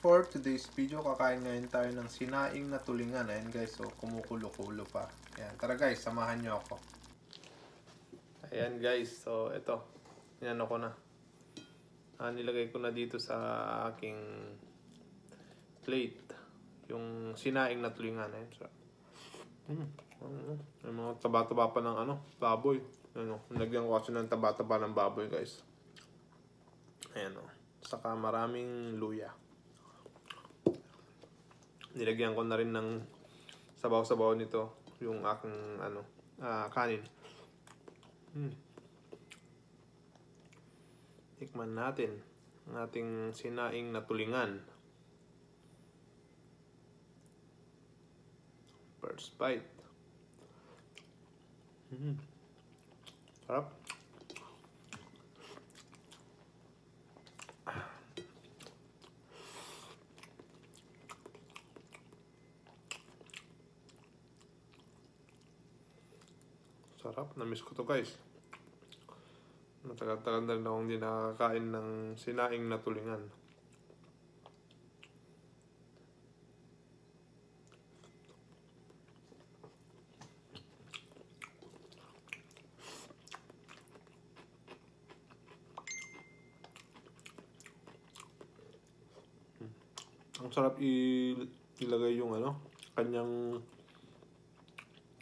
For today's video, kakain ngayon tayo ng sinaing na tulingan. Ayan guys, so kumukulo-kulo pa. Ayan, tara guys, samahan nyo ako. Ayan guys, so ito. Yan ako na. Nilagay ko na dito sa aking plate yung sinaing na tulingan. Ayan, so, yung mga taba-taba pa ng baboy. Ano, nagyan ko kasi ng taba-taba ng baboy guys. Ayan o. Saka maraming luya. Nilagyan ko na rin ng sabaw-sabaw nito yung aking kanin. Tikman natin ang ating sinaing na tulingan. First bite. Sarap. Sarap. Na-miss ko to guys. Matagal-tagal na rin akong hindi nakakain ng sinaing na tulingan. Ang sarap ilagay yung kanyang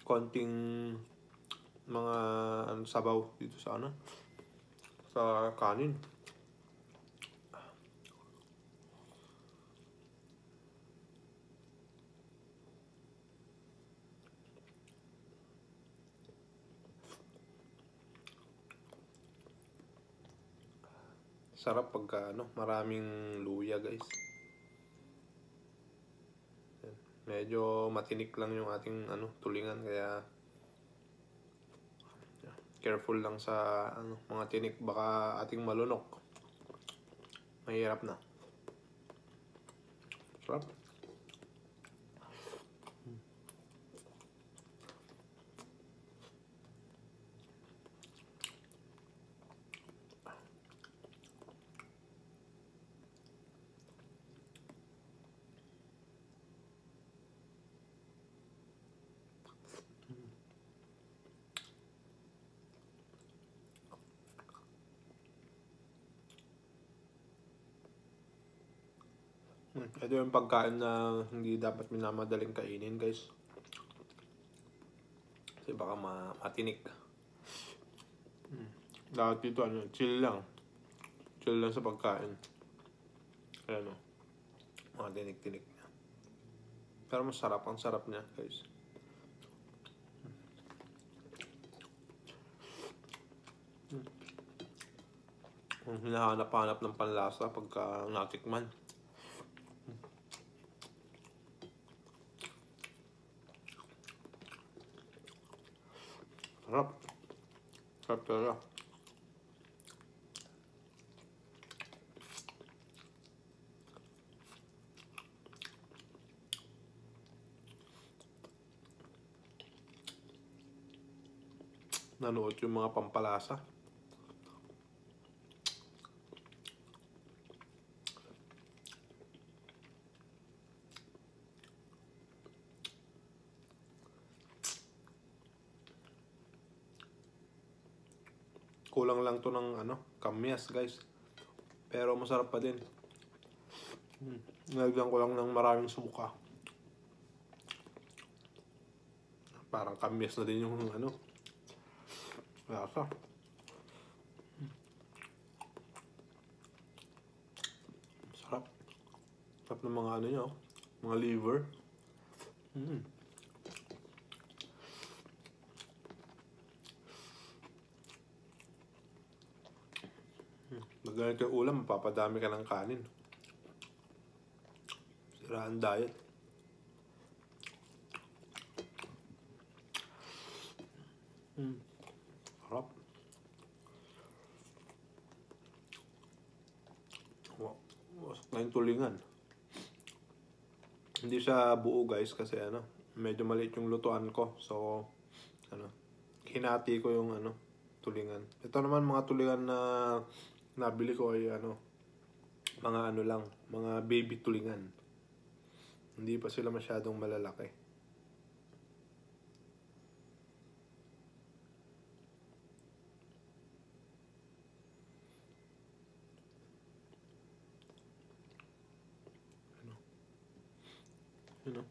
konting mga sabaw dito sa sa kanin. Sarap pagka maraming luya guys. Medyo matinik lang yung ating tulingan, kaya careful lang sa mga tinik, baka ating malunok. Mahirap na. Sarap. Ito yung pagkain na hindi dapat minamadaling kainin guys. Kasi baka matinik. Dapat dito chill lang. Chill lang sa pagkain. Kaya mga tinik-tinik niya. Pero masarap, ang sarap niya guys. Kung hinahanap-hanap ng panlasa pagka natikman. Sarap. Sarap talaga. Nanood yung mga pampalasa. Kulang lang to ng kamyas guys. Pero masarap pa din. Nilagyan ko lang ng maraming suka. Parang kamyas na din yung lasa. Sarap. Sarap ng mga nyo, mga liver. Pag ganito yung ulam, mapapadami ka ng kanin. Siraan diet. Sarap. Wasak na yung tulingan. Hindi siya buo guys kasi medyo maliit yung lutuan ko. So, hinati ko yung tulingan. Ito naman mga tulingan na nabili ko ay mga ano lang, mga baby tulingan. Hindi pa sila masyadong malalaki. Ano?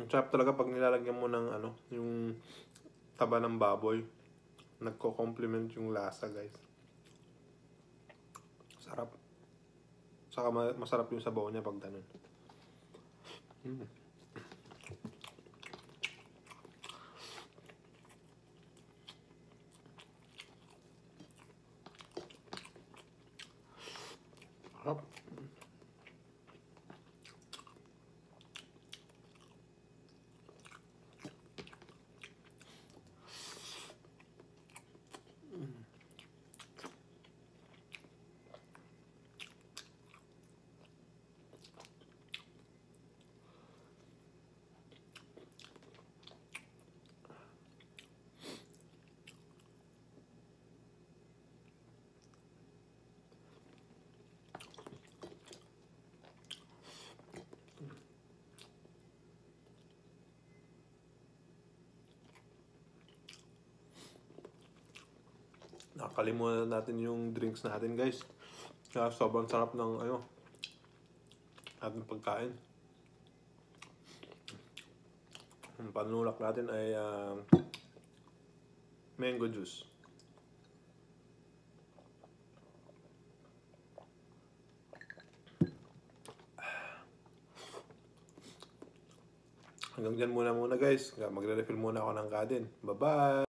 Ang sarap talaga pag nilalagyan mo ng ano, yung taba ng baboy. Nagko-complement yung lasa, guys. Sarap. Saka masarap yung sabaw niya pag ganun. Sarap. Nakakalimutan natin yung drinks natin, guys. Kaya sobrang sarap ng ano, ating pagkain. Ang panulak natin ay mango juice. Hanggang dyan muna guys. Magre-refill muna ako ng kadin. Bye-bye!